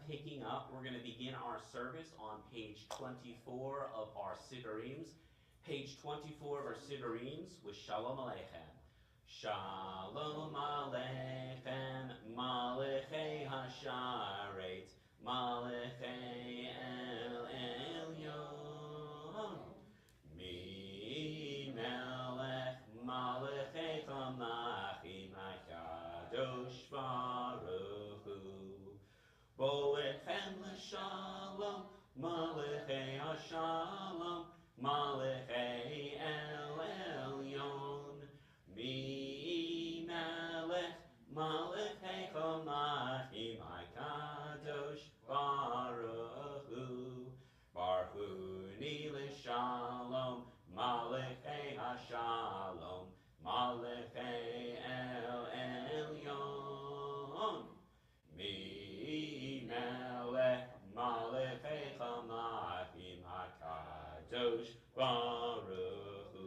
picking up, we're going to begin our service on page 24 of our Sidurims. Page 24 of our Sidurims with Shalom Aleichem. Shalom Aleichem, Malachei Hasharet, Malachei El Elyon. Mi Melech Malachei Chamachim HaKadosh Baruch Hu. Bo'echem l'shalom, Malachei Hashalom, Malachei El Elyon. Mi Melech Malachei Chamachim HaKadosh Baruch Hu. Barhuni l'shalom, Malachei Hashalom, Malachei El Elyon. Mi Melech Malachei Chamachim HaKadosh Baruch Hu.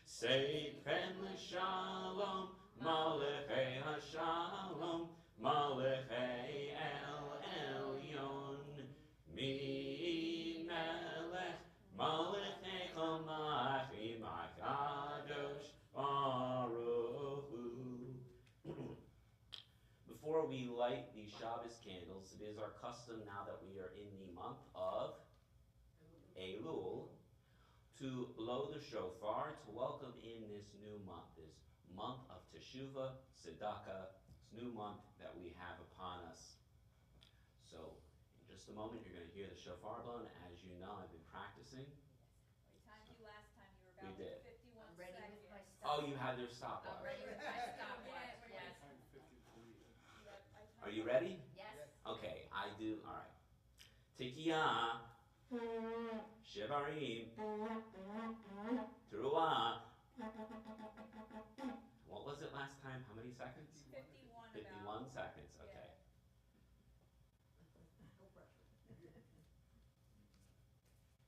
Seidchem l'shalom, Malachei Hashalom, Malachei El Elyon. Mi Melech Malachei Chamachim HaKadosh Baruch Hu. Before we light the Shabbos candles, it is our custom now that we are in the month of Elul to blow the shofar to welcome in this new month, this month of Teshuvah, Tzedakah, this new month that we have upon us. So, in just a moment, you're going to hear the shofar blown. As you know, I've been practicing. We timed you last time. You were about We did. 51 I'm ready seconds. with my stopwatch. Oh, you have your stopwatch. I'm ready with my stopwatch, yes. Are you ready? Yes. Okay, I do. All right. Tikiyah, Shivarim, Teruah. What was it last time? How many seconds? 51 51 seconds. Okay.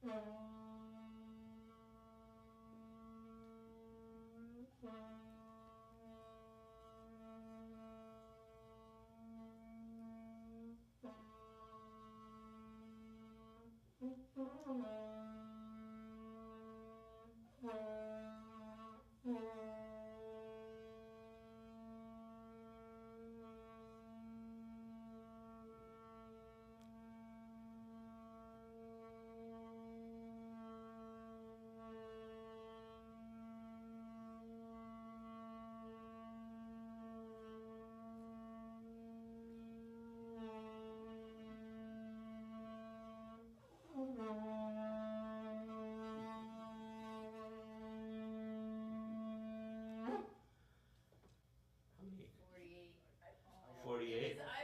How many? 48. 48? I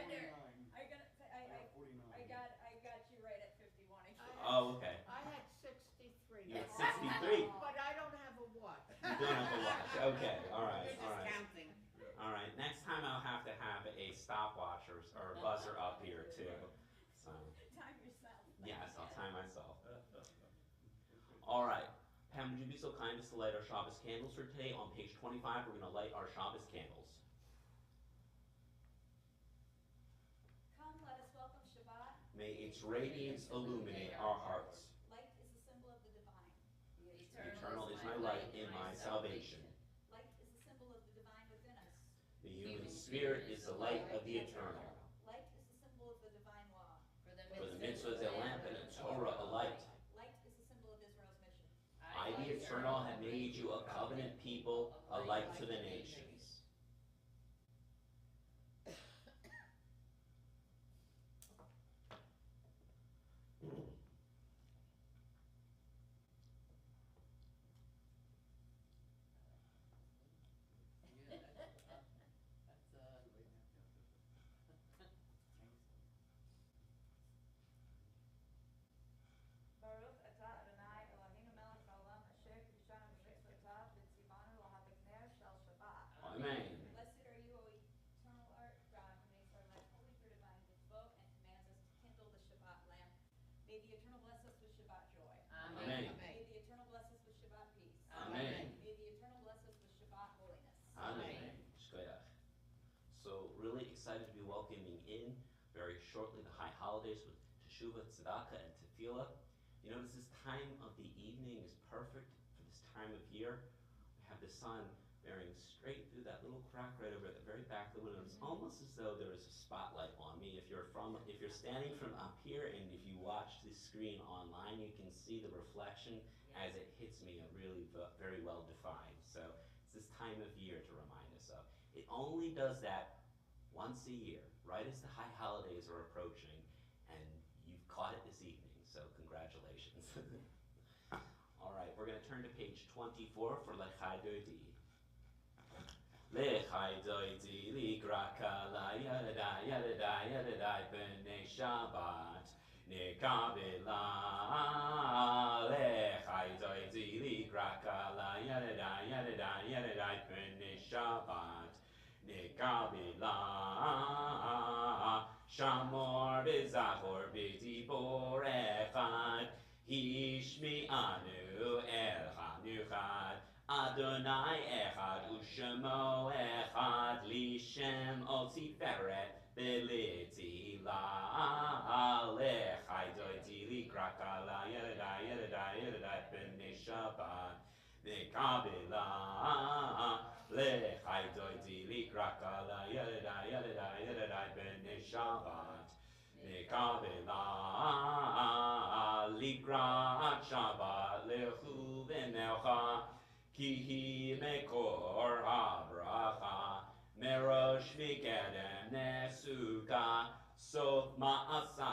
got you right at 51. Oh, okay. I had 63. You had 63. But I don't have a watch. You don't have a watch. Okay, all right, You're just all right. counting. All right, next time I'll have to have a stopwatch or a buzzer up here too. So, Time yourself. yes, I'll time myself. All right, Pam, would you be so kind as to light our Shabbos candles for today? On page 25, we're going to light our Shabbos candles. Come, let us welcome Shabbat. May its radiance illuminate our hearts. Light is the symbol of the divine. The The eternal is my light and my salvation. Light is the symbol of the divine within us. The human spirit is the light of the eternal. Light is the symbol of the divine law. For the mitzvah is a lamp and a Torah a light. Light is the symbol of Israel's mission. I, the eternal, have made you a covenant people, a light to the nations. Baruch atah Adonai Eloheinu melech haolam asher kiddushanu b'mitzvotav v'tzivanu lahadek ner shel Shabbat. shortly the high holidays with Teshuvah, Tzedakah, and Tefillah. You notice this time of the evening is perfect for this time of year. We have the sun bearing straight through that little crack right over at the very back of the window. It's almost as though there is a spotlight on me. If you're standing from up here and if you watch the screen online, you can see the reflection as it hits me, really very well defined. So it's this time of year to remind us of. It only does that once a year, right as the high holidays are approaching, and you've caught it this evening, so congratulations. All right, we're going to turn to page 24 for Lechai Dodi. Lechai Dodi, Ligraka, La Yadadai, Yadadai, Yadadai, B'nei Shabbat, Nekabela. Lechai Dodi, Ligraka, La Yadadai, Yadadai, Yadadai, B'nei Shabbat, Nekabela. Shamor B'Zachor B'Dibor Echad, Hishmi Anu Echad Nuchad, Adonai Echad Ushemo Echad, Lishem Otiferet Beliti La Lechai Doiti Likraka La Yedadai Yedadai Yedadai B'nei Shabbat Nekabela Lechai Doiti Likraka La Yedadai Yedadai Yedadai B'nei Shabbat Nekabela Likrat Shabbat Lechu V'Necha Ki Mekor HaBracha Merosh Mikedem Nesuka Sof Ma'asa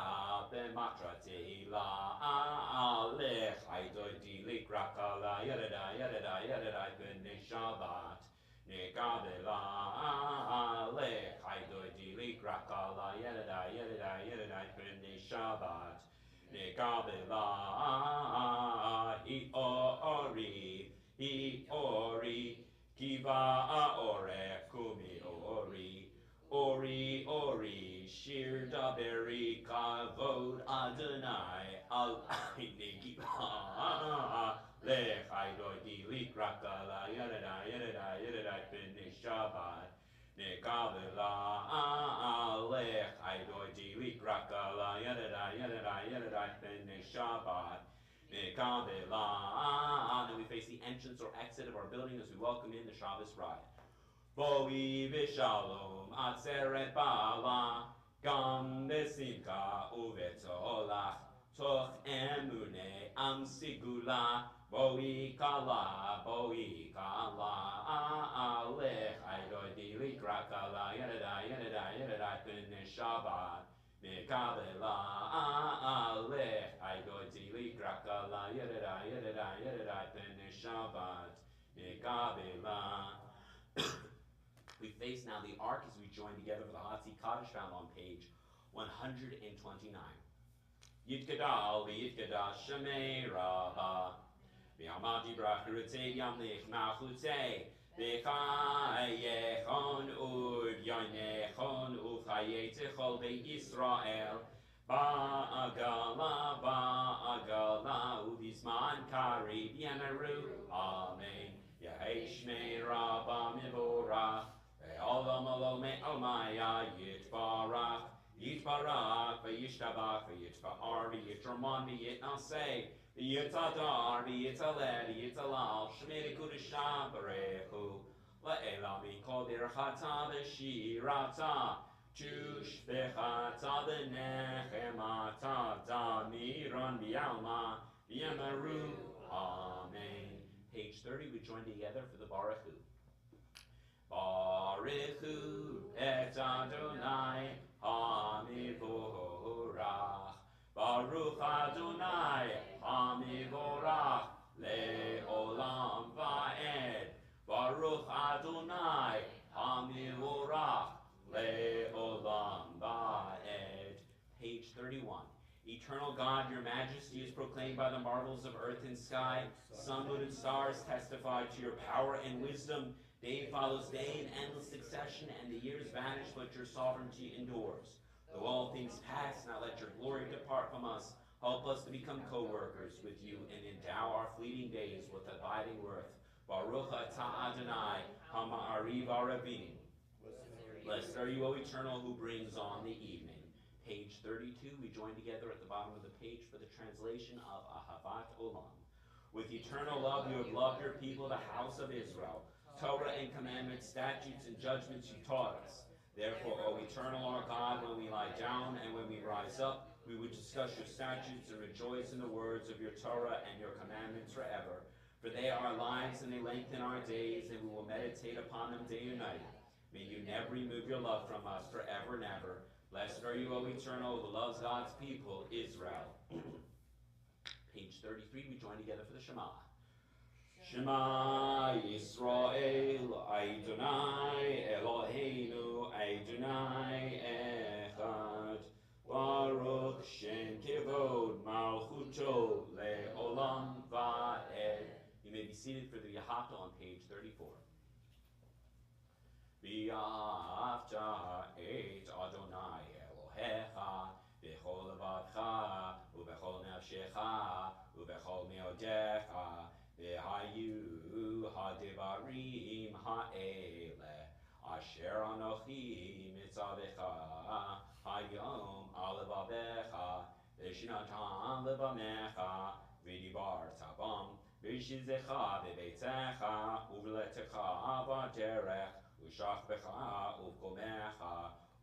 B'Matrati La Lechai Doiti Likraka La Yedadai Yedadai Yedadai B'nei Shabbat Nekabela Lechai Doiti Likraka La Yedadai Yedadai Yedadai B'nei Shabbat Nekabela Hi Ori Kiva Ore Kumi Ori Shir Daberi Kavod Adonai Al Negiva Lechai Doiti Likraka La Yedadai Yedadai Yedadai B'nei Shabbat Nekabela Lechai Doiti Likraka La Yedadai Yedadai Yedadai B'nei Shabbat Nekabela. Then we face the entrance or exit of our building as we welcome in the Shabbos ride. Boi v'shalom atzeret ba'ala gam besimcha uvetzolach toch emune am sigula boi kala lechai doidi likraka la yedadai yedadai yedadai b'nei Shabbat Nekabela lechai doidi likraka la yedadai yedadai yedadai b'nei Shabbat Nekabela. We face now the ark as we join together for the Hatzi Kaddish found on page 129. Yitkadal v'yitkadash shemei rabba v'yamati brachurutei yamlich nachutei v'chayechon u'v'yonechon u'chayei tichol be'Yisrael ba'agala u'vizman kari v'yemeru amen Yehei shmei rabba mivorach Olam olome omaya yitbarach v'yishtabach v'yitfa'ar v'yitraman v'yitnaseh v'yitadar v'yitaleh v'yitalal shmei kudishah barechu le'ela mikol birchata v'shirata chush v'chata v'nechemata damiran v'yalma v'yemeru amen. Page 30, we join together for the Baruch Hu. Baruch Hu et Adonai hamivorach Baruch Adonai hamivorach le'olam va'ed Baruch Adonai hamivorach le'olam va'ed. Page 31. Eternal God, your majesty is proclaimed by the marvels of earth and sky. Sun, moon, and stars testify to your power and wisdom. Day follows day in endless succession, and the years vanish, but your sovereignty endures. Though all things pass, now let your glory depart from us. Help us to become co-workers with you and endow our fleeting days with abiding worth. Baruch atah Adonai, ha'ma'ariv arabim. Blessed are you, O Eternal, who brings on the evening. Page 32, we join together at the bottom of the page for the translation of Ahavat Olam. With eternal love you have loved your people, the house of Israel. Torah and commandments, statutes and judgments you taught us. Therefore, O eternal our God, when we lie down and when we rise up, we would discuss your statutes and rejoice in the words of your Torah and your commandments forever. For they are our lives and they lengthen our days, and we will meditate upon them day and night. May you never remove your love from us forever and ever. Blessed are you, O eternal, who loves God's people, Israel. Page 33, we join together for the Shema. Shema Yisrael, Adonai Eloheinu, Adonai Echad. Baruch Shem Kevod Malchuto Le'olam Va'ed. You may be seated for the Yahata on page 34. V'ahavta et Adonai Elohecha b'chol levavcha u'b'chol nafshecha u'b'chol meodecha v'hayu ha'devarim ha'ele asher anochi mitzavecha hayom al levavecha v'shnatam levamecha v'dibar tabam v'shizecha v'beitzecha u'v'letecha v'derech u'shachbecha u'v'komecha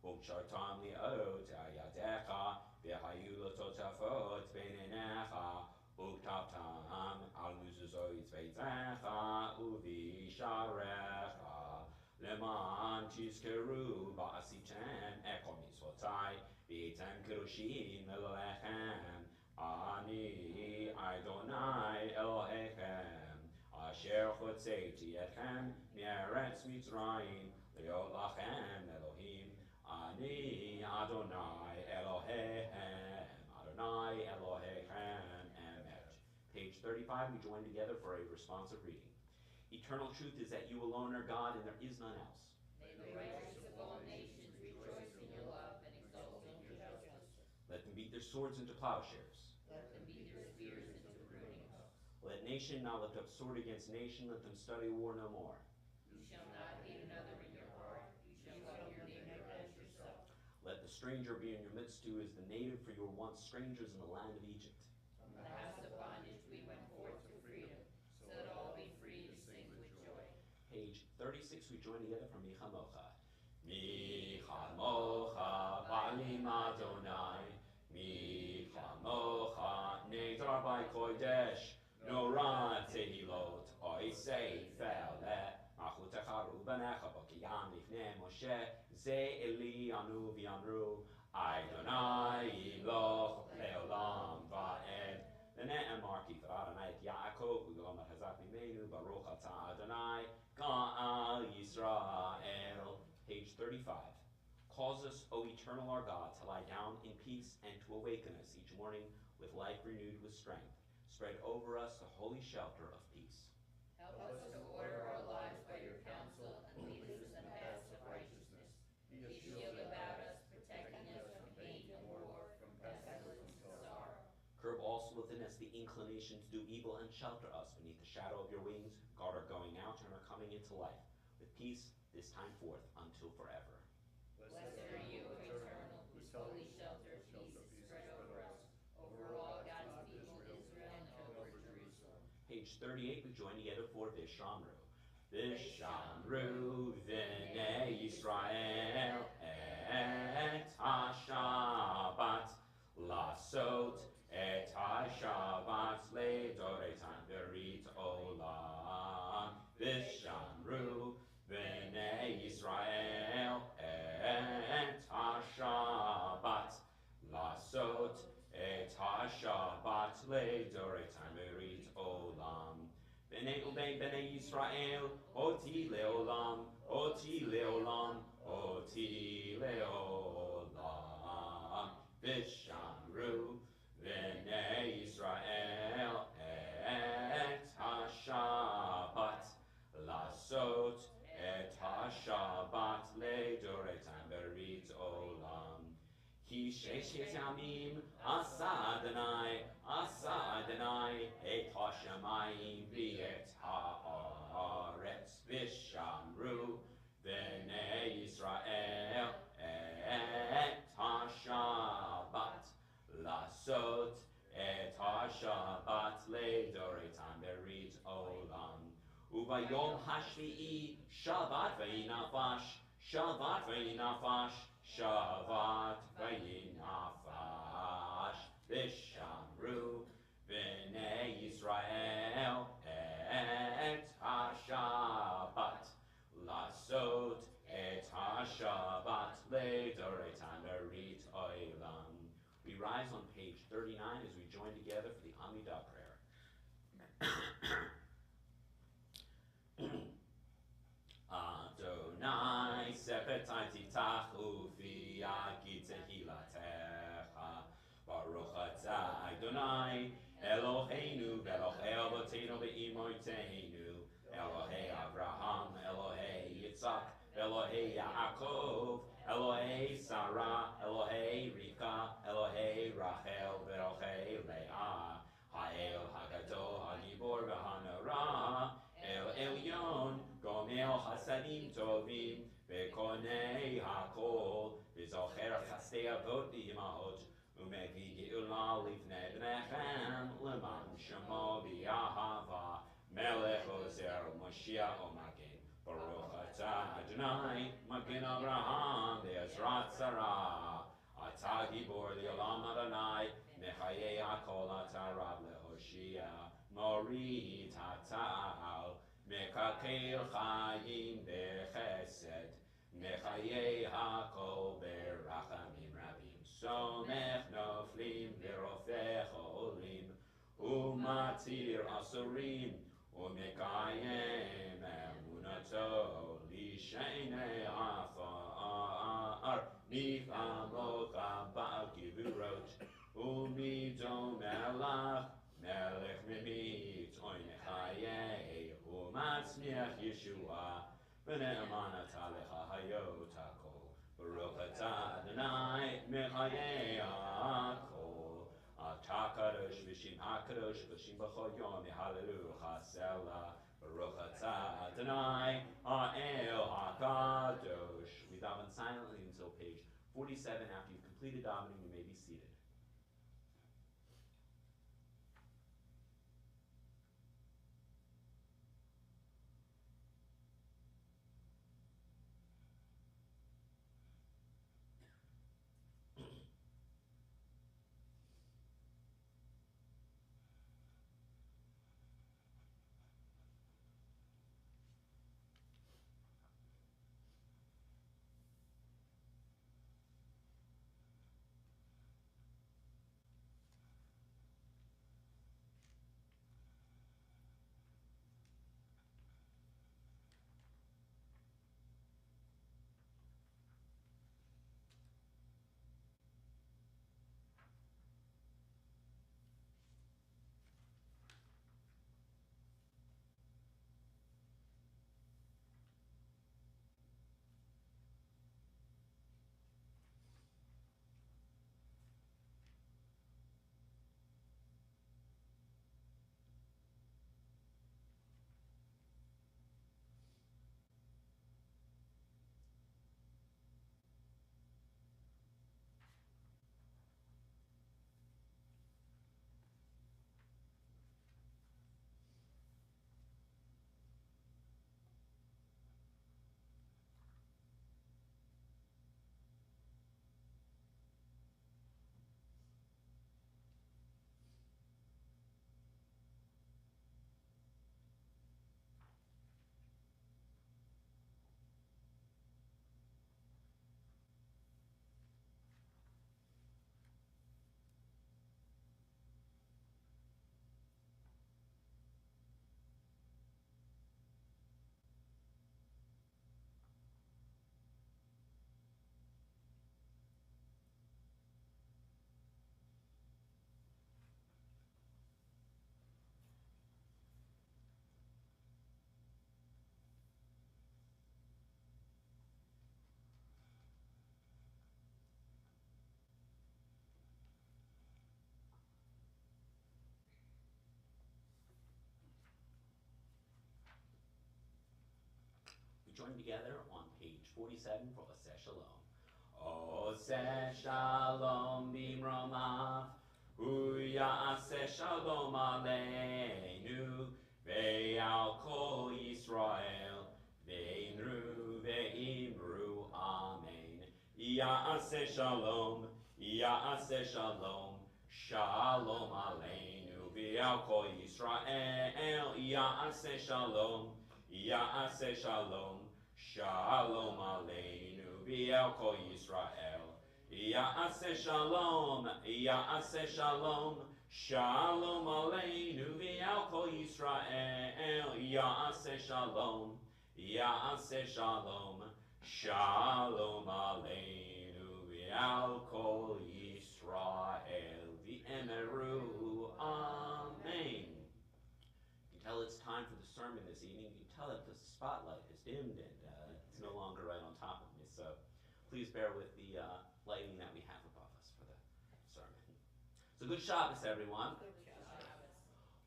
u'kshartam li'ot ayadecha v'hayu l'totafot b'neinecha u'ktaptam al mezuzot beitzecha u'v'sharecha leman tizkeru ba'asitem ekol mitzvotai v'etem kedoshim elolechem ani Adonai Elohechem asher chotzeti etchem me'eretz Mitzrayim liot lachem Elohim ani Adonai Elohechem Adonai Elohechem Emet. Page 35, we join together for a responsive reading. Eternal truth is that you alone are God and there is none else. May the righteous of all nations rejoice in your love and exult in your justice. Let them beat their swords into plowshares. Let them beat their spears into pruning hooks. Let nation now lift up sword against nation, let them study war no more. You shall not hate another in your heart. You shall love your neighbor as yourself. Let the stranger be in your midst who is the native, for you were once strangers in the land of Egypt. From the house of bondage we went forth to freedom, so that all be free to sing with joy. Page 36, we join together from Micha Mocha. Micha Mocha, Ba'alim Adonai. Micha Mocha, Nedar by Kodesh. Nora Tehilot, Oisei Fele. Machutecha Rubanecha, Bokiyam Lifnei Moshe. Ze Eli Anu V'Amru. Adonai Iloch Leolam Va'ed. Ne'emar Kifar Adonai et Yaakov U'Yom Hazak Mimenu Baruch Atah Adonai Ga'al Yisrael. Page 35. Cause us, O eternal our God, to lie down in peace and to awaken us each morning with life renewed with strength. Spread over us the holy shelter of peace. Help us to order our lives by your counsel and lead us in the paths of righteousness. Be a shield about us, protecting us from pain and war, from pestilence and sorrow. Curb also within us the inclination to do evil and shelter us beneath the shadow of your wings. Guard our going out and our coming into life, with peace this time forth until forever. Blessed are you, O eternal, whose holy shelter of peace is spread over us, over all God's people, Israel, and over Jerusalem. Page 38, we join together for Vishamru. Vishamru v'nei Yisrael et ha-Shabbat lasot et ha-Shabbat le'doretan berit olam. Vishamru v'nei Yisrael et ha-Shabbat lasot et ha-Shabbat le'doretan berit olam. B'nei ubei b'nei Yisrael oti le'olam, oti le'olam, oti le'olam. Vishamru v'nei Yisrael et ha-Shabbat lasot et ha-Shabbat le'doretan berit olam. Ki sheshet yamim asa Adonai et ha-shamayim v'et ha'aretz. Vishamru v'nei Yisrael et ha-Shabbat Ubayom hashvi'i Shabbat vayinafash, Shabbat vayinafash, Shabbat vayinafash. Vishamru b'nei Yisrael et ha-Shabbat lasot et ha-Shabbat le'doretan berit olam. We rise on page 39 as we join together for the Amidah prayer. Adonai sepetai titachu fi yagi tehilatecha. Baruch atah Adonai Eloheinu v'Elohei avoteinu v'imoteinu Elohei Avraham, Elohei Yitzhak, Elohei Yaakov, Elohei Sarah, Elohei Rivka, Elohei Rachel, Elohei Leah, Ha'el Hagadol, Hagibor v'Hanara, El Elyon, Gomel Hasadim Tovim, V'Konei Hakol, V'Zocher Chastei Avot V'Imahot, U'Mevi Geula Livnei B'nechem, L'man Shemo B'Yahava, Melech Ozer Moshiach Omagen, Baruch atah Adonai, Magen Avraham, Be'ezrat Sarah, Atah Gibor L'Olam Adonai, Mechayei HaKol Atah Rab Lehoshia, Morit HaTa'al, Mekakel Chayim B'Chesed, Mechayei HaKol B'Rachamim Rabim, Somech Noflim V'Rofech Olim, Umatir Asurim, Umekayem Emunato Lishenei Afar Nichamocha Ba'al Givurot Umidom Melach Melech Mimit Oinechayei Umatzmiach Yeshua V'ne'emanat Alecha Hayot HaKol Baruch atah Adonai Mechayei HaKol Atakadosh v'shim hakadosh v'shim b'chol yom yehallelu chasela Baruch atah Adonai ha'el hakadosh. We daven silently until page 47. After you've completed davening, you may be seated. Join together on page 47 for Oseh Shalom. Oseh Shalom bimromav, hu ya'aseh shalom aleinu, ve'al kol Ya'aseh shalom, Ya'aseh shalom, Shalom aleinu v'al kol Yisrael, Ya'aseh shalom, Ya'aseh shalom, Shalom aleinu v'al kol Yisrael, Ya'aseh shalom, Ya'aseh shalom, Shalom aleinu v'al kol Yisrael, Ya'aseh shalom, Ya'aseh shalom, Shalom aleinu v'al kol Yisrael v'emeru. Amen. You can tell it's time for the sermon this evening. You can tell it because the spotlight is dimmed and it's no longer right on top of me. So please bear with the lighting that we have above us for the sermon. So good Shabbos, everyone.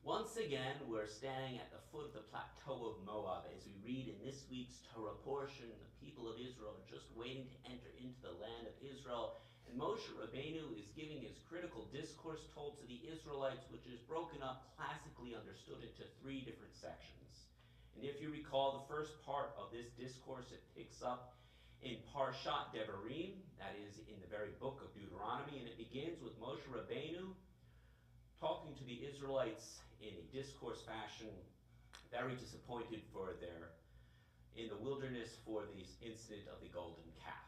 Once again, we're standing at the foot of the plateau of Moab as we read in this week's Torah portion. The people of Israel are just waiting to enter into the land of Israel, and Moshe Rabbeinu is giving his critical discourse told to the Israelites, which is broken up, classically understood, into three different sections. And if you recall, the first part of this discourse, it picks up in Parshat Devarim, that is in the very book of Deuteronomy, and it begins with Moshe Rabbeinu talking to the Israelites in a discourse fashion, very disappointed for in the wilderness for the incident of the golden calf.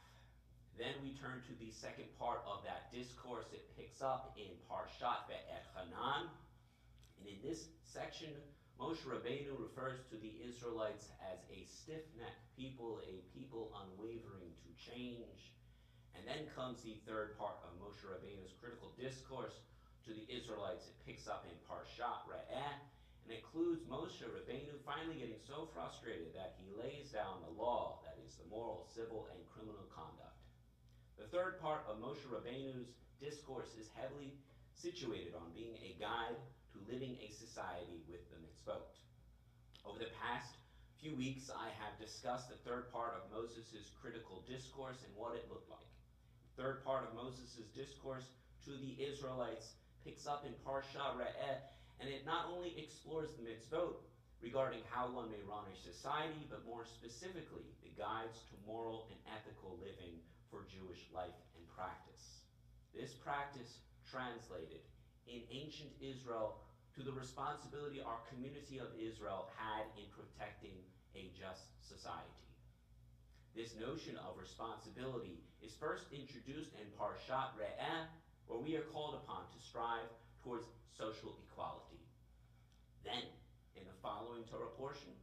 Then we turn to the second part of that discourse. It picks up in Parshat Ve'echanan, and in this section, Moshe Rabbeinu refers to the Israelites as a stiff-necked people, a people unwavering to change. And then comes the third part of Moshe Rabbeinu's critical discourse to the Israelites. It picks up in Parshat Re'eh, and includes Moshe Rabbeinu finally getting so frustrated that he lays down the law, that is the moral, civil, and criminal conduct. The third part of Moshe Rabbeinu's discourse is heavily situated on being a guide to living a society with the mitzvot. Over the past few weeks, I have discussed the third part of Moses' critical discourse and what it looked like. The third part of Moses' discourse to the Israelites picks up in Parshat Re'eh, and it not only explores the mitzvot regarding how one may run a society, but more specifically, the guides to moral and ethical living for Jewish life and practice. This practice translated in ancient Israel to the responsibility our community of Israel had in protecting a just society. This notion of responsibility is first introduced in Parshat Re'eh, where we are called upon to strive towards social equality. Then, in the following Torah portion,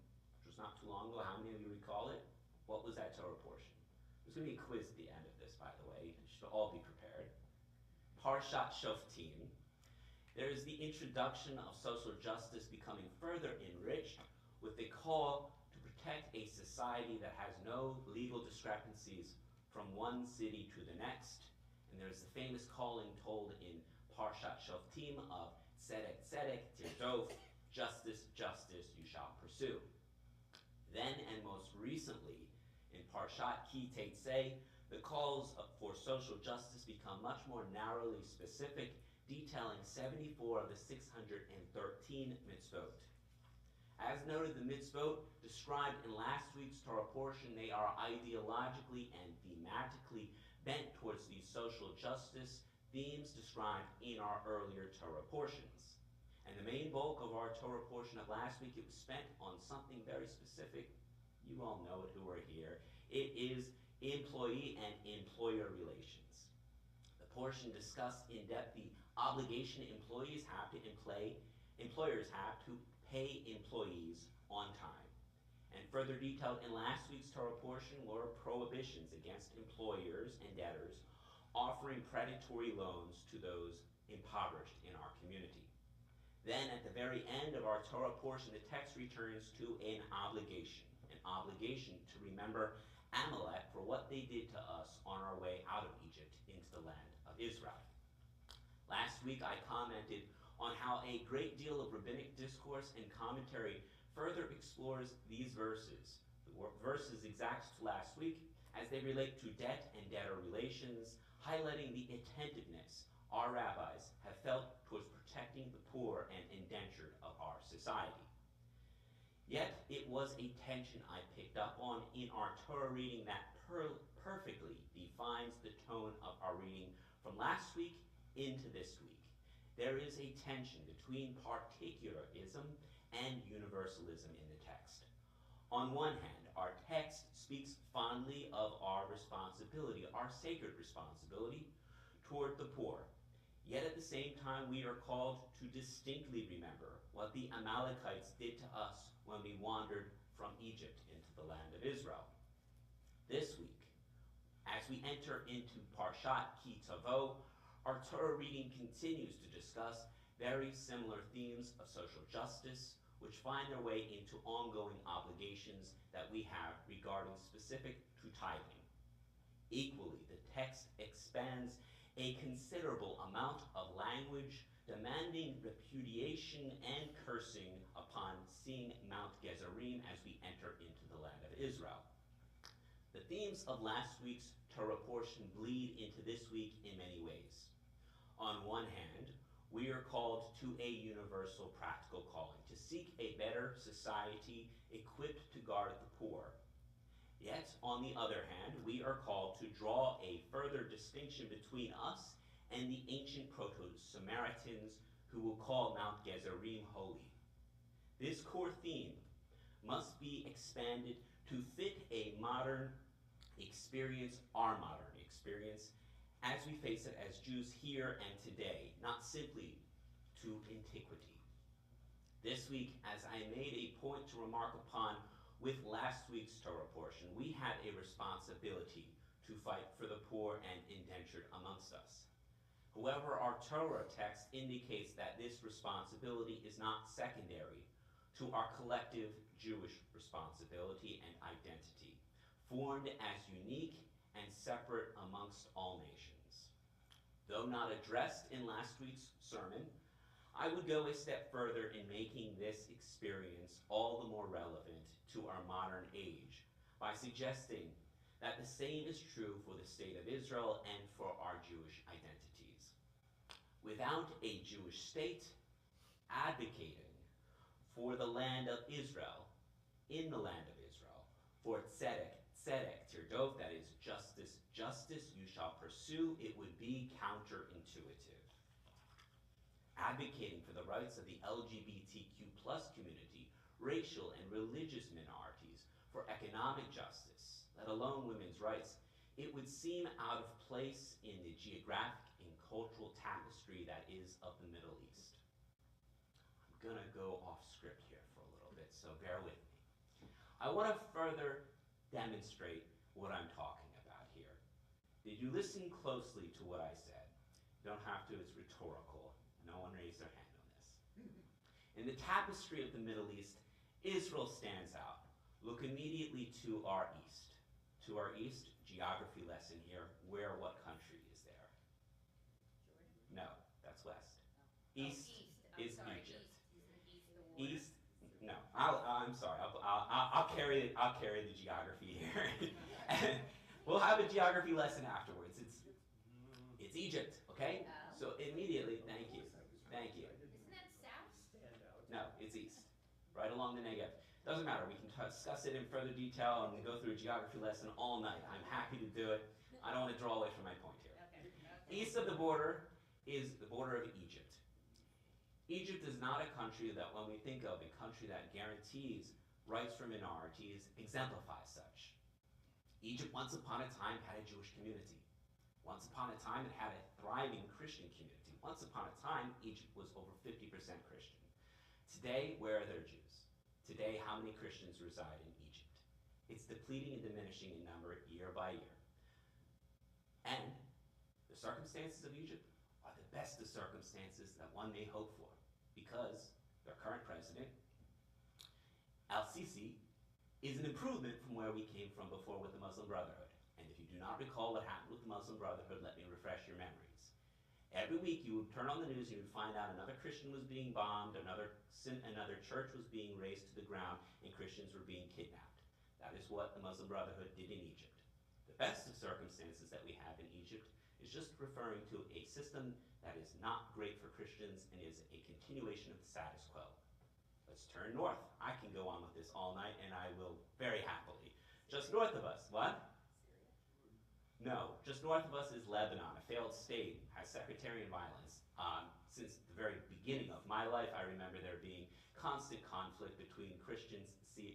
which was not too long ago, how many of you recall it? What was that Torah portion? There's going to be a quiz at the end of this, by the way. You should all be prepared. Parshat Shoftim. There is the introduction of social justice becoming further enriched with the call to protect a society that has no legal discrepancies from one city to the next. And there's the famous calling told in Parshat Shoftim of Tzedek, Tzedek, Tirdof, justice, justice, you shall pursue. Then, and most recently, in Parshat Ki Teitzei, the calls for social justice become much more narrowly specific, detailing 74 of the 613 mitzvot. As noted, the mitzvot described in last week's Torah portion, they are ideologically and thematically bent towards the social justice themes described in our earlier Torah portions. And the main bulk of our Torah portion of last week, it was spent on something very specific. You all know it who are here. It is employee and employer relations. The portion discussed in depth the obligation employers have to pay employees on time. And further detailed in last week's Torah portion were prohibitions against employers and debtors offering predatory loans to those impoverished in our community. Then at the very end of our Torah portion, the text returns to an obligation to remember Amalek for what they did to us on our way out of Egypt into the land of Israel. Last week I commented on how a great deal of rabbinic discourse and commentary further explores these verses, the verses exact to last week, as they relate to debt and debtor relations, highlighting the attentiveness our rabbis have felt towards protecting the poor and indentured of our society. Yet, it was a tension I picked up on in our Torah reading that perfectly defines the tone of our reading from last week into this week. There is a tension between particularism and universalism in the text. On one hand, our text speaks fondly of our responsibility, our sacred responsibility toward the poor. Yet at the same time, we are called to distinctly remember what the Amalekites did to us when we wandered from Egypt into the land of Israel. This week, as we enter into Parshat Ki Tavo, our Torah reading continues to discuss very similar themes of social justice, which find their way into ongoing obligations that we have regarding specific to tithing. Equally, the text expands a considerable amount of language demanding repudiation and cursing upon seeing Mount Gezerim as we enter into the land of Israel. The themes of last week's Torah portion bleed into this week in many ways. On one hand, we are called to a universal practical calling, to seek a better society equipped to guard the poor. Yet, on the other hand, we are called to draw a further distinction between us and the ancient Proto-Samaritans who will call Mount Gezerim holy. This core theme must be expanded to fit a modern experience, our modern experience, as we face it as Jews here and today, not simply to antiquity. This week, as I made a point to remark upon with last week's Torah portion, we had a responsibility to fight for the poor and indentured amongst us. However, our Torah text indicates that this responsibility is not secondary to our collective Jewish responsibility and identity, formed as unique and separate amongst all nations. Though not addressed in last week's sermon, I would go a step further in making this experience all the more relevant to our modern age by suggesting that the same is true for the state of Israel and for our Jewish identities. Without a Jewish state advocating for the land of Israel, in the land of Israel, for tzedek, tirdof, that is justice you shall pursue, it would be counterintuitive. Advocating for the rights of the LGBTQ plus community, racial and religious minorities, for economic justice, let alone women's rights, it would seem out of place in the geographic and cultural tapestry that is of the Middle East. I'm gonna go off script here for a little bit, so bear with me. I want to further demonstrate what I'm talking about here. Did you listen closely to what I said? You don't have to, it's rhetorical. No one raised their hand on this. In the tapestry of the Middle East, Israel stands out. Look immediately to our east. To our east, geography lesson here, where what country is there? No, that's west. East is Egypt. East, no, I'm sorry. I'll carry the geography here. And we'll have a geography lesson afterwards. It's Egypt, okay? So immediately, thank you. Isn't that south? No, it's east, right along the Negev. Doesn't matter. We can discuss it in further detail and go through a geography lesson all night. I'm happy to do it. I don't want to draw away from my point here. Okay. East of the border is the border of Egypt. Egypt is not a country that, when we think of a country that guarantees rights for minorities, exemplifies such. Egypt once upon a time had a Jewish community. Once upon a time it had a thriving Christian community. Once upon a time, Egypt was over 50% Christian. Today, where are their Jews? Today, how many Christians reside in Egypt? It's depleting and diminishing in number year by year. And the circumstances of Egypt are the best of circumstances that one may hope for, because their current president, Al-Sisi, is an improvement from where we came from before with the Muslim Brotherhood. And if you do not recall what happened with the Muslim Brotherhood, let me refresh your memories. Every week you would turn on the news and you would find out another Christian was being bombed, another church was being razed to the ground, and Christians were being kidnapped. That is what the Muslim Brotherhood did in Egypt. The best of circumstances that we have in Egypt is just referring to a system that is not great for Christians and is a continuation of the status quo. Let's turn north. I can go on with this all night, and I will very happily. Just north of us, what? No, just north of us is Lebanon, a failed state, has sectarian violence. Since the very beginning of my life, I remember there being constant conflict between Christians,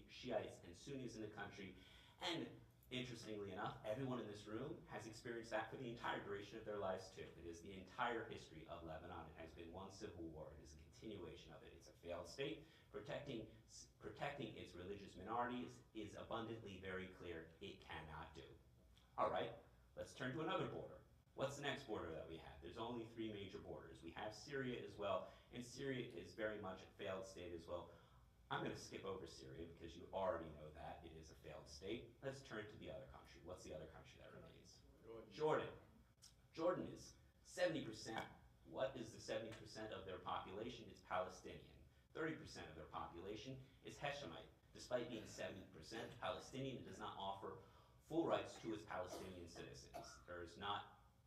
Shiites, and Sunnis in the country. And interestingly enough, everyone in this room has experienced that for the entire duration of their lives too. It is the entire history of Lebanon. It has been one civil war. It is a continuation of it. It's a failed state. Protecting its religious minorities is abundantly very clear it cannot do. All right, let's turn to another border. What's the next border that we have? There's only 3 major borders. We have Syria as well, and Syria is very much a failed state as well. I'm going to skip over Syria because you already know that it is a failed state. Let's turn to the other country. What's the other country that remains? Jordan. Jordan is 70%. What is the 70% of their population? It's Palestinian. 30% of their population is Hashemite. Despite being 70% Palestinian, it does not offer full rights to its Palestinian citizens.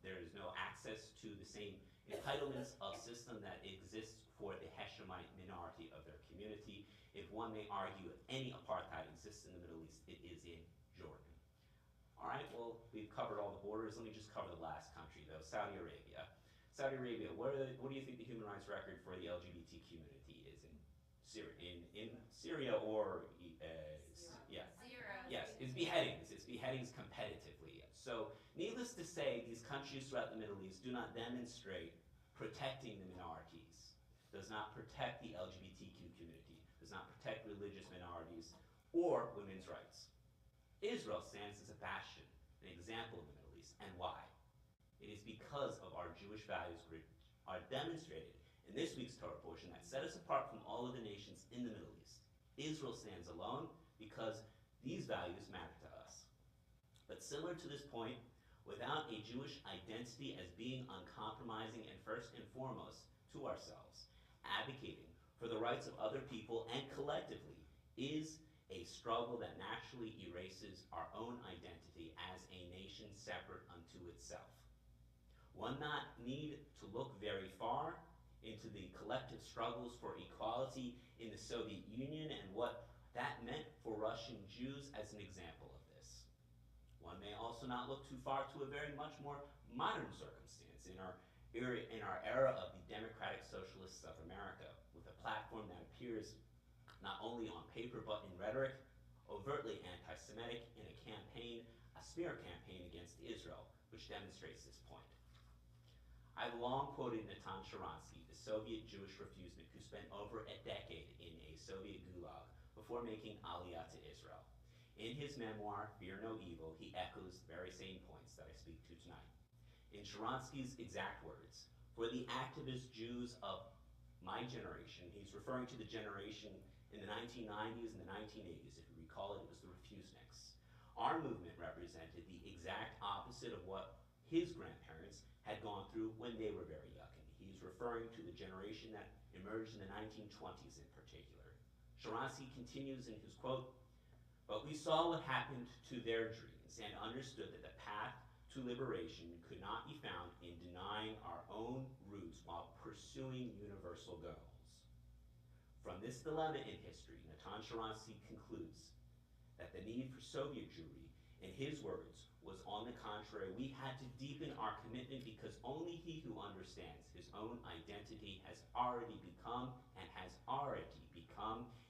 There is no access to the same entitlements of system that exists for the Hashemite minority of their community. If one may argue if any apartheid exists in the Middle East, it is in Jordan. All right, well, we've covered all the borders. Let me just cover the last country, though, Saudi Arabia. Saudi Arabia, what do you think the human rights record for the LGBT community is in Syria or, yeah. Zero. Yes, it's beheadings. It's beheadings competitively. So, needless to say, these countries throughout the Middle East do not demonstrate protecting the minorities, does not protect the LGBTQ community, does not protect religious minorities or women's rights. Israel stands as a bastion, an example in the Middle East, and why? It is because of our Jewish values which are demonstrated in this week's Torah portion that set us apart from all of the nations in the Middle East. Israel stands alone because these values matter to us. But similar to this point, without a Jewish identity as being uncompromising and first and foremost to ourselves, advocating for the rights of other people and collectively is a struggle that naturally erases our own identity as a nation separate unto itself. One not need to look very far into the collective struggles for equality in the Soviet Union and what that meant for Russian Jews as an example of this. One may also not look too far to a very much more modern circumstance in our era of the democratic socialists of America, with a platform that appears not only on paper but in rhetoric, overtly anti-Semitic in a smear campaign against Israel, which demonstrates this point. I've long quoted Natan Sharansky, the Soviet Jewish refugee who spent over a decade in a Soviet gulag before making Aliyah to Israel. In his memoir, Fear No Evil, he echoes the very same points that I speak to tonight. In Sharansky's exact words, for the activist Jews of my generation, he's referring to the generation in the 1990s and the 1980s. If you recall it, it was the Refuseniks. Our movement represented the exact opposite of what his grandparents had gone through when they were very young. And he's referring to the generation that emerged in the 1920s in particular. Sharansky continues in his quote, "But we saw what happened to their dreams and understood that the path to liberation could not be found in denying our own roots while pursuing universal goals." From this dilemma in history, Natan Sharansky concludes that the need for Soviet Jewry, in his words, was on the contrary, we had to deepen our commitment because only he who understands his own identity has already become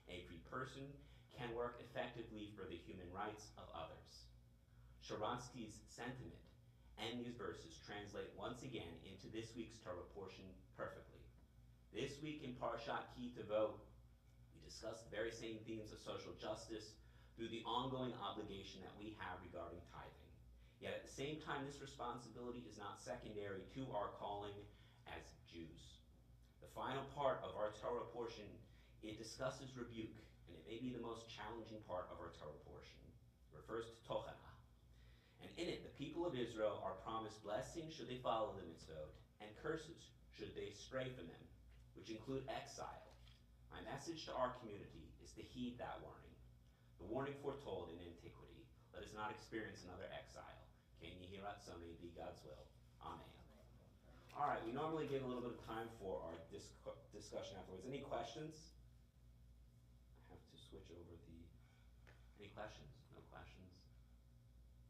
a free person can work effectively for the human rights of others. Sharansky's sentiment and these verses translate once again into this week's Torah portion perfectly. This week in Parshat Ki Tavo, we discuss the very same themes of social justice through the ongoing obligation that we have regarding tithing. Yet at the same time, this responsibility is not secondary to our calling as Jews. The final part of our Torah portion, it discusses rebuke, and it may be the most challenging part of our Torah portion. It refers to Tochana. And in it, the people of Israel are promised blessings should they follow the mitzvot, and curses should they stray from them, which include exile. My message to our community is to heed that warning. The warning foretold in antiquity. Let us not experience another exile. Ken Yehirat, so may be God's will. Amen. All right, we normally give a little bit of time for our discussion afterwards. Any questions? I have to switch over the... Any questions? No questions?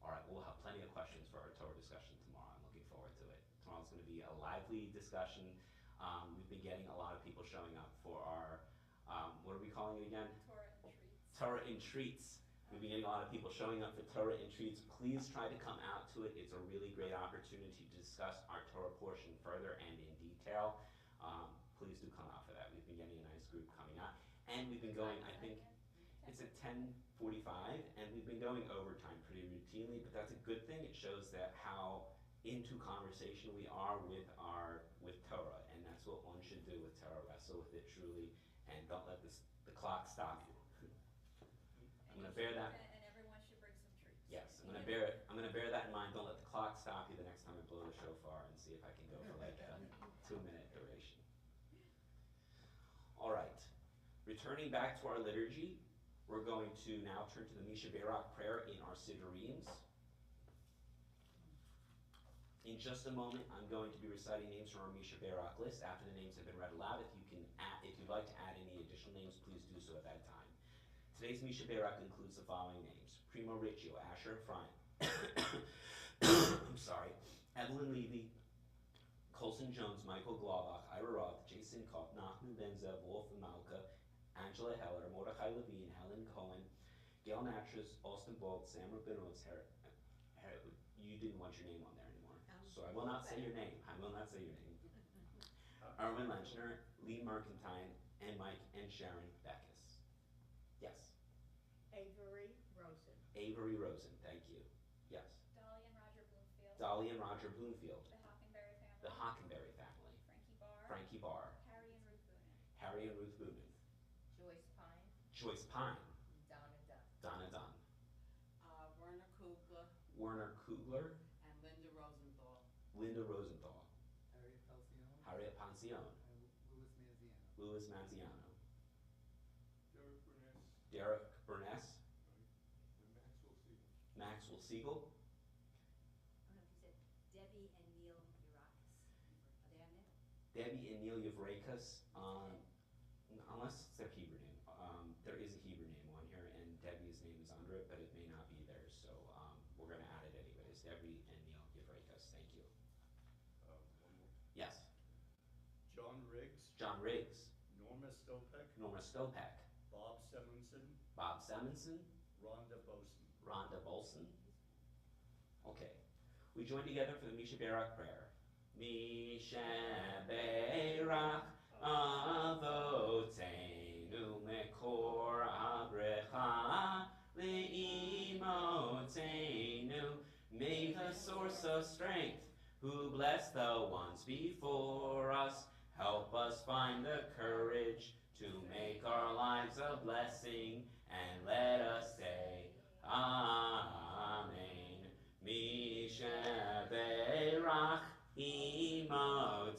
All right, we'll have plenty of questions for our Torah discussion tomorrow. I'm looking forward to it. Tomorrow's going to be a lively discussion. We've been getting a lot of people showing up for our, what are we calling it again? Torah and treats. Torah and Treats. We've been getting a lot of people showing up for Torah and Treats. Please try to come out to it. It's a really great opportunity to discuss our Torah portion further and in detail. Please do come out for that. We've been getting a nice group coming out. And we've been going, I think, it's at 10:45, and we've been going overtime pretty routinely, but that's a good thing. It shows that how into conversation we are with Torah, and that's what one should do with Torah. Wrestle with it truly, and don't let the clock stop you. I'm gonna bear that. And everyone should bring some treats. Yes, I'm gonna bear that in mind. Don't let the clock stop you the next time I blow the shofar, and see if I can go for like a 2-minute duration. All right, returning back to our liturgy, we're going to now turn to the Misha Berak prayer in our Siddureens. In just a moment, I'm going to be reciting names from our Misha Berak list. After the names have been read aloud, if you'd like to add any additional names, please do so at that time. Today's Misha Berak includes the following names: Primo Riccio, Asher Ephraim, I'm sorry, Evelyn Levy, Colson Jones, Michael Glaubach, Ira Roth, Jason Kopp, Nachman Benzev, Wolf Malka, Angela Heller, Mordechai Levine, Helen Cohen, Gail Natras, Austin Bolt, Sam Rabinovitz, you didn't want your name on there anymore, so I will not say your name. Erwin Lenchner, Lee Mercantine, and Mike and Sharon Backus. Yes. Avery Rosen. Avery Rosen, thank you. Yes. Dolly and Roger Dolly and Roger Bloomfield. Bloomfield. The Hockenberry family. The Hockenberry family. Frankie Barr. Frankie Barr. Harry and Ruth Boonen. Harry and Ruth Boonen. Joyce Pine. Joyce Pine. Donna Donna Dunn. Dunn. Werner Kugler Werner Kugler. and Linda Rosenthal. Linda Rosenthal. Harriet Falcione, Harriet Pancione. and Louis Louis Manziano. Manziano. Derek Derek Burness, Burness. and Maxwell Siegel. Maxwell Siegel. I don't know if you said Debbie and Neil Urakis. Are they on there? Debbie and Neil Yavrakas, unless it's their Hebrew name. There is a Hebrew name on here, and Debbie's name is under it, but it may not be there, so we're going to add it anyways. Debbie and Neil Yavrakas, thank you. One more. Yes. John Riggs, John Riggs, Norma Stopek, Norma Stopak, Bob Simonson, Bob Simonson, Rhonda Boson. Rhonda Bolson. Okay. We join together for the Misha Berak prayer. Misha Berak Avoteinu Mekor Abrecha Le'imotenu. May the source of strength, who bless the ones before us, help us find the courage to make our lives a blessing, and let us say Amen. Misha Berak Imotenu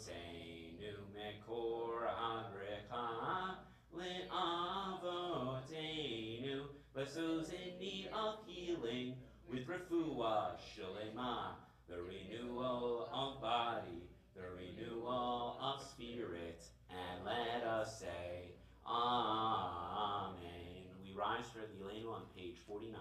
Mekor Abrecha Le'avotenu. Bless those in need of healing with refuah shalema, the renewal of body, the renewal of spirit, and let us say Amen. We rise for the Elenu on page 49.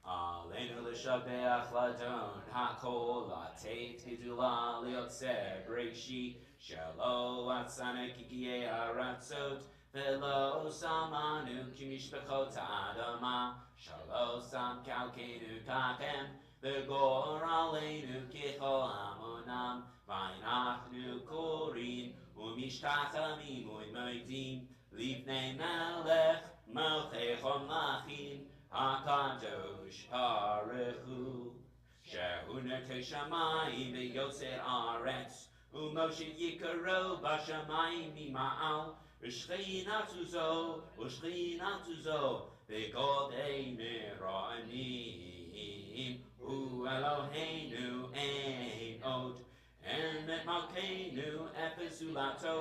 Alenu l'shabeach ladon hakol la'teit gedula liotzer breishi shelo atzana kikiye aratzot velo samanu kimishpechot ha'adama shelo sam kalkenu kachem v'gor aleinu kichol amonam v'inachnu korin u'mishtachamim u'modim lifnei melech melchechom lachim HaKadosh Baruchu Shehu Notei Shamayim V'Yotzer Aretz U'Moshe Yikaro B'Shamayim Mima'al V'Shchinatu Zo V'Godei Mera'anim Hu Eloheinu Ein Od Emet Malkeinu Efes Ulato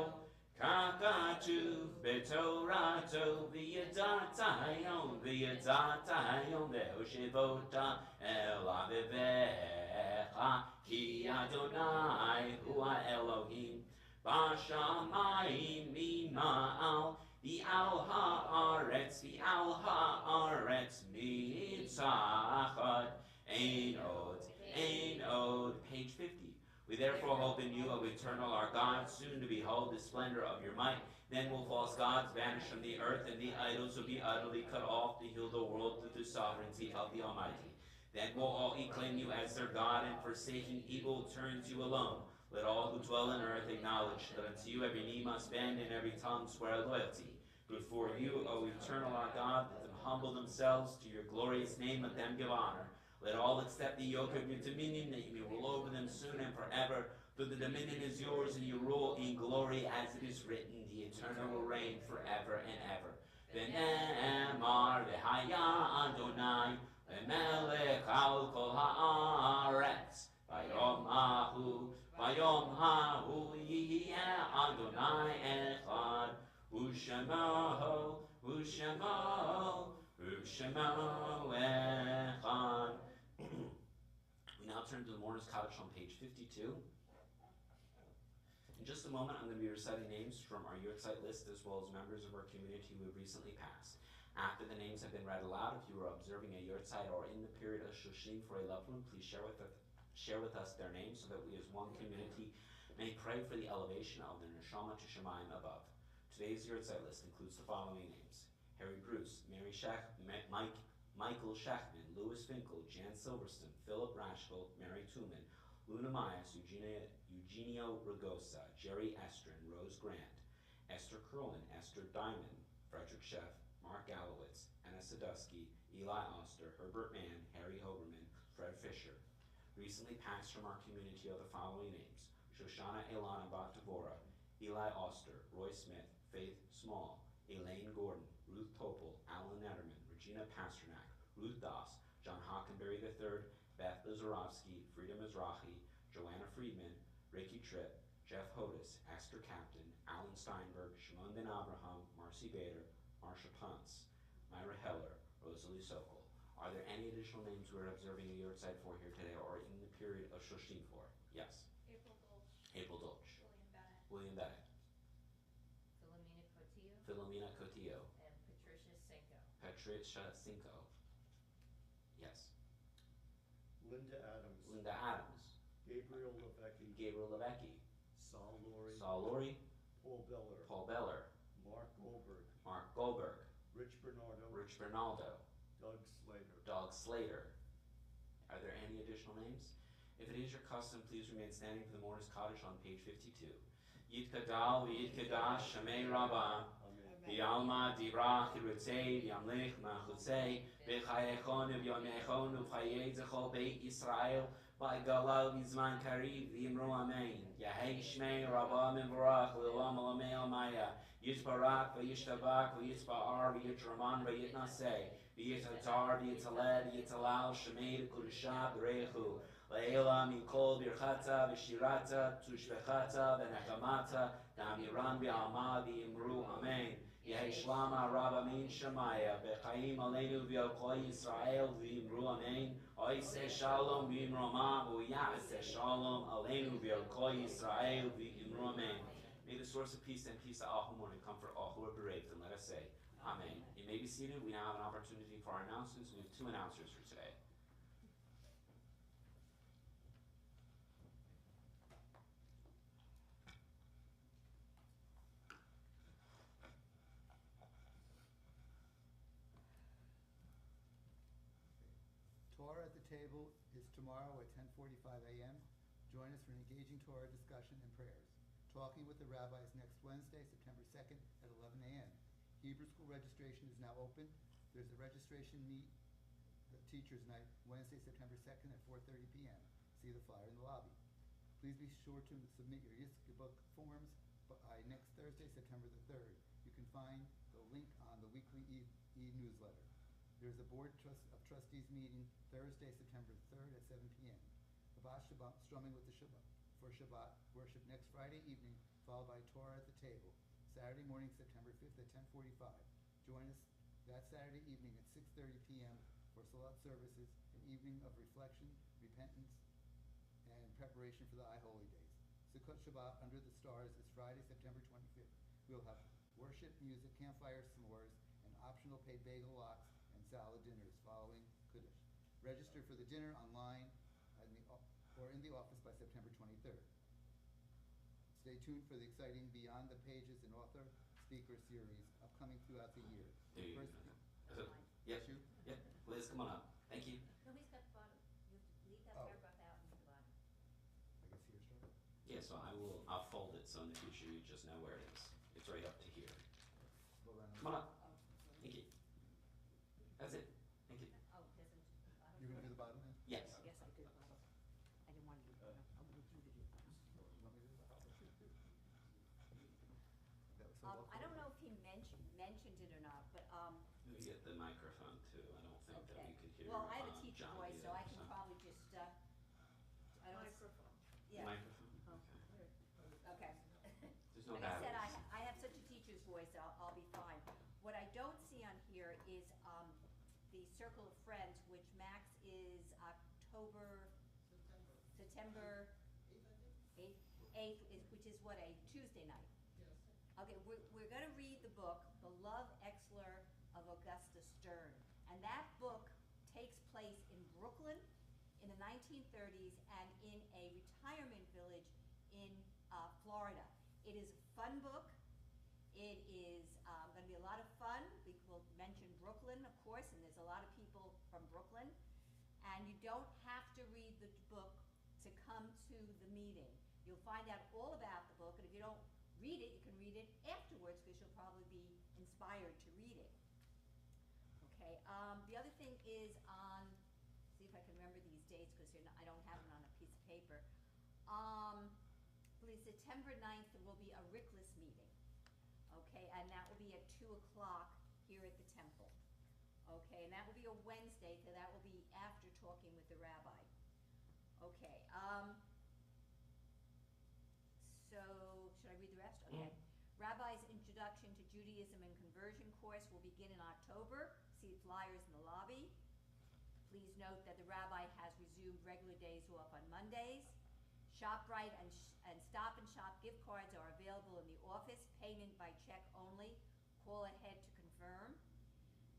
Kakatu betorato v'yadatayon ve'oshevota el avivecha ki Adonai hu Elohim b'shamayim mima'al Bi'al ha'aretz, bi'al ha'aretz, mitzachad, ein od. Page 50. We therefore hope in you, O eternal our God, soon to behold the splendor of your might. Then will false gods vanish from the earth, and the idols will be utterly cut off to heal the world through the sovereignty of the Almighty. Then will all acclaim you as their God, and forsaking evil turn to you alone. Let all who dwell on earth acknowledge that unto you every knee must bend and every tongue swear loyalty. Before you, O eternal our God, let them humble themselves to your glorious name, let them give honor. Let all accept the yoke of your dominion, that you may rule over them soon and forever. For the dominion is yours, and you rule in glory, as it is written, the eternal will reign forever and ever. V'ne'emar v'haya Adonai, v'melech al kol ha'aretz, v'yom ha'hu yiyeh Adonai echad, u'shemo echad. We now turn to the Mourner's Cottage on page 52. In just a moment, I'm going to be reciting names from our Yurtzeit list as well as members of our community who have recently passed. After the names have been read aloud, if you are observing a Yurtzeit or in the period of Shoshim for a loved one, please share with us their names so that we as one community may pray for the elevation of their neshama to Shemayim above. Today's Yurtzeit list includes the following names: Harry Bruce, Michael Shachman, Louis Finkel, Jan Silverstone, Philip Rashgold, Mary Tuman, Luna Myers, Eugenio Ragosa, Jerry Estrin, Rose Grant, Esther Curlin, Esther Diamond, Frederick Sheff, Mark Gallowitz, Anna Sadusky, Eli Oster, Herbert Mann, Harry Hoberman, Fred Fisher. Recently passed from our community are the following names: Shoshana Elana Baktavora, Eli Oster, Roy Smith, Faith Small, Elaine Gordon, Ruth Topol, Alan Netterman, Regina Pasternak, Ruth Das, John Hockenberry III, Beth Lizarovsky, Frida Mizrahi, Joanna Friedman, Ricky Tripp, Jeff Hodis, Esther Captain, Alan Steinberg, Shimon Ben Abraham, Marcy Bader, Marsha Ponce, Myra Heller, Rosalie Sokol. Are there any additional names we're observing a Yurtzeit for here today or in the period of Shoshim for? Yes. April Dolch. April Dolch. William William Bennett. Bennett. Philomena Cotillo. Philomena Cotillo. And Patricia Cinco. Patricia Cinco. Yes. Linda Adams. Linda Adams. Gabriel Levecki. Gabriel Levecki. Saul Laurie. Saul Laurie. Paul Beller. Paul Beller. Mark Goldberg. Mark Goldberg. Rich Bernardo. Rich Bernaldo. Doug Slater. Doug Slater. Are there any additional names? If it is your custom, please remain standing for the Mourner's Cottage on page 52. Yitkadal v'yitkadash Shamei Rabbah. Amen. V'yalma divrach yirutzei v'yamlich machutzei v'chayechon v'yonechon v'chayei zechol beit Yisrael v'ygalal v'zman kariv v'yimru amen. Yahei Shmei Rabbah mivorach l'olam olamei almaya. Yitbarach v'yishtabach v'yitzba'ar v'yitraman v'yitnaseh. V'yitatar v'yitaled v'yitalal Shemei v'kudusha b'reichu. Le'ela mikol birchata v'shirata tushvechata v'nechamata Namiran v'alma v'imru amen. Yehi shlama rabba min shemaya v'chaim aleinu v'yokol Yisrael v'imru amen. Oiseh shalom v'imru ma v'yaseh shalom aleinu v'yokol Yisrael v'imru amen. May the source of peace and peace to all who mourn and comfort all who are bereaved, and let us say, Amen. You may be seated. We now have an opportunity for our announcements. We have two announcers for today. Torah at the Table is tomorrow at 10:45 a.m. Join us for an engaging Torah discussion and prayers. Talking with the Rabbis next Wednesday, September 2nd at 11 a.m. Hebrew school registration is now open. There's a registration meet, the teacher's night, Wednesday, September 2nd at 4:30 p.m. See the flyer in the lobby. Please be sure to submit your Yitzchak forms by next Thursday, September the 3rd. You can find the link on the weekly e-newsletter. There's a Board of Trustees meeting Thursday, September 3rd at 7 p.m. Shabbat Shabbat, strumming with the Shabbat for Shabbat worship next Friday evening, followed by Torah at the Table. Saturday morning, September 5th at 10:45. Join us that Saturday evening at 6:30 p.m. for Salat services, an evening of reflection, repentance, and preparation for the High Holy Days. Sukkot Shabbat under the stars is Friday, September 25th. We'll have worship, music, campfire, s'mores, and optional paid bagel lox and salad dinners following Kiddush. Register for the dinner online or in the office by September 23rd. Stay tuned for the exciting Beyond the Pages and author speaker series upcoming throughout the year. There you First- go. Yep, You? yep. Liz, come on up. Thank you. Nobody's got the bottom. You have to leave that Oh. paragraph out and hit the bottom. I guess here, start. Yeah, so I'll fold it so in the future you just know where it is. It's right up to here. Well, then- Come on up. Thank you. That's it. Thank you. Oh, doesn't the bottom? You're gonna do the bottom then? Yes. Yes, I did bottom. I didn't want to do bottom. I'm gonna do the bottom. You want me to do the bottom? That was so well I don't coordinated. know if he mentioned it or not, but, Let me get the microphone too. I don't think that okay. we could hear. Well, I have a teacher John voice, so either, I can probably just, I don't. Microphone. Yeah, Microphone? Oh. Okay. okay. There's no Like I said, batteries. I have such a teacher's voice, I'll be fine. What I don't see on here is, the Circle of Friends, which Max is September eighth, which is what, a Tuesday night? Okay, we're gonna read the book, The Love Exler of Augusta Stern. And that book takes place in Brooklyn in the 1930s and in a retirement village in Florida. It is a fun book. It is gonna be a lot of fun. We will mention Brooklyn, of course, and there's a lot of people from Brooklyn. And you don't have to read the book to come to the meeting. You'll find out all about the book, and if you don't read it, you can read it afterwards, because you'll probably be inspired to read it. Okay, the other thing is on, see if I can remember these dates, because I don't have them on a piece of paper. I believe September 9th, there will be a Rickless meeting. Okay, and that will be at 2 o'clock here at the temple. Okay, and that will be a Wednesday, so that will be after talking with the rabbi. Okay, so, should I read the rest? Okay. Rabbi's Introduction to Judaism and Conversion course will begin in October. See flyers in the lobby. Please note that the rabbi has resumed regular days off on Mondays. ShopRite and Stop and Shop gift cards are available in the office. Payment by check only. Call ahead to confirm.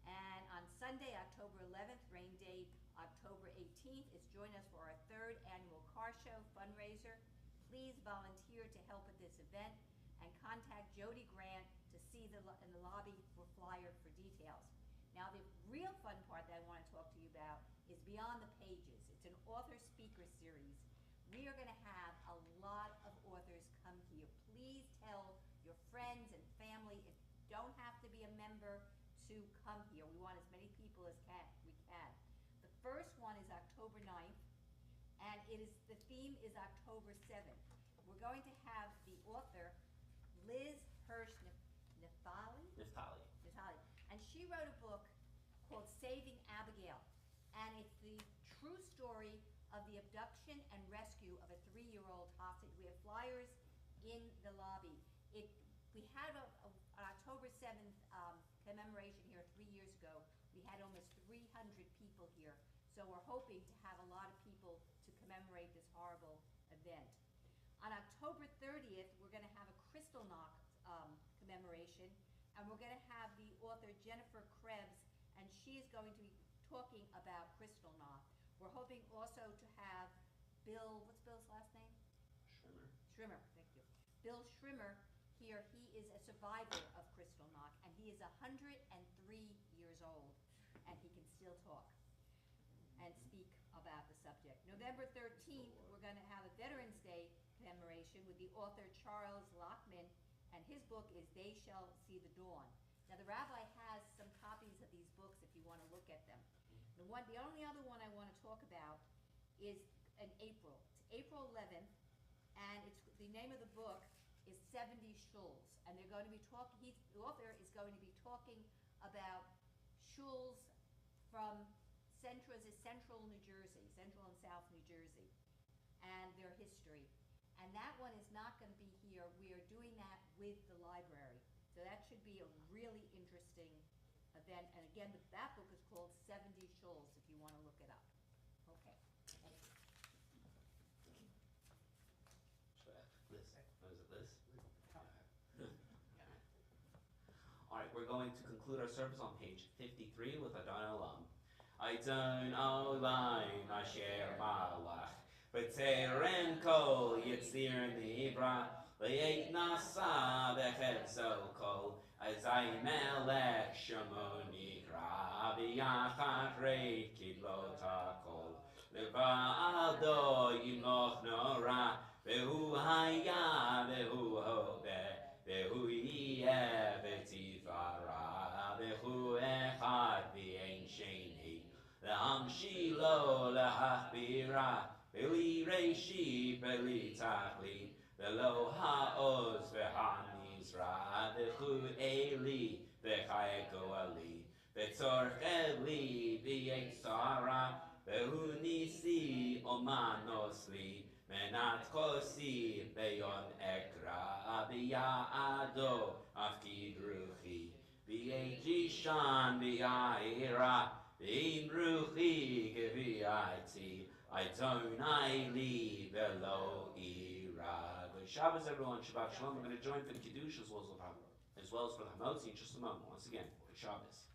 And on Sunday, October 11th, rain date October 18th, is join us for our 3rd annual car show fundraiser. Please volunteer to help at this event and contact Jody Grant to see in the lobby for flyer for details. Now, the real fun part that I want to talk to you about is Beyond the Pages. It's an author speaker series. We are going to have a lot of authors come here. Please tell your friends and family, if you don't have to be a member to come here. We want as many people as we can. The first one is October 9th, and the theme is October 7th. We're going to have the author, Liz Hirsch Naftali, and she wrote a book called Saving Abigail, and it's the true story of the abduction and rescue of a 3-year-old hostage. We have flyers in the lobby. We had an October 7th commemoration here 3 years ago. We had almost 300 people here, so we're hoping to have a lot of people to commemorate this horrible event. On October 30th, we're going to have a Kristallnacht commemoration, and we're going to have the author Jennifer Krebs, and she is going to be talking about Kristallnacht. We're hoping also to have Bill, what's Bill's last name? Schrimmer, thank you. Bill Schrimmer here. He is a survivor of Kristallnacht, and he is 103 years old, and he can still talk and speak about the subject. November 13th, we're going to have a Veterans Day commemoration with the author Charles Lockman, and his book is They Shall See the Dawn. Now, the rabbi has some copies of these books if you want to look at them. The only other one I want to talk about is in April. It's April 11th, and the name of the book is 70 Shuls, and they're going to be the author is going to be talking about shuls from central New Jersey, Central and South New Jersey, and their history. And that one is not going to be here. We are doing that with the library. So that should be a really interesting event. And again, that book is called 70 Shuls, if you want to look it up. Okay. Thank you. Liz. What is it, Liz? we're going to conclude our service on page 53 with Adon Olam. Adon Olam Asher Malach B'Teren Kol Yitzir Nibra V'Yeit Nasa B'Chevzo Kol Azay Melech Shemo Nikra V'Yachat Reit Kidlo Takol Levado Yimloch Nora Vehu Haya Vehu Hobeh Vehu Yeh V'Tifara Vehu Echad V'Ein Sheni Le'am Shilo Le'Hachbira V'Li Reishi V'Li Tachli V'Lo Ha'oz V'Hamizra Vehu Eli V'Chayeko Ali V'Tzorch Eli V'Yein Sara Vehu Nisi Omanosli Menat Kosi Beyon Ekra Biya'ado Afkid Ruchi Biyejishan Biya'ira B'in Ruchi Gevi'ati Adonai Li Velo Ira. Good Shabbos everyone, Shabbat Shalom. We're going to join for the Kiddush as well as for the Hamotzi in just a moment. Once again, good Shabbos.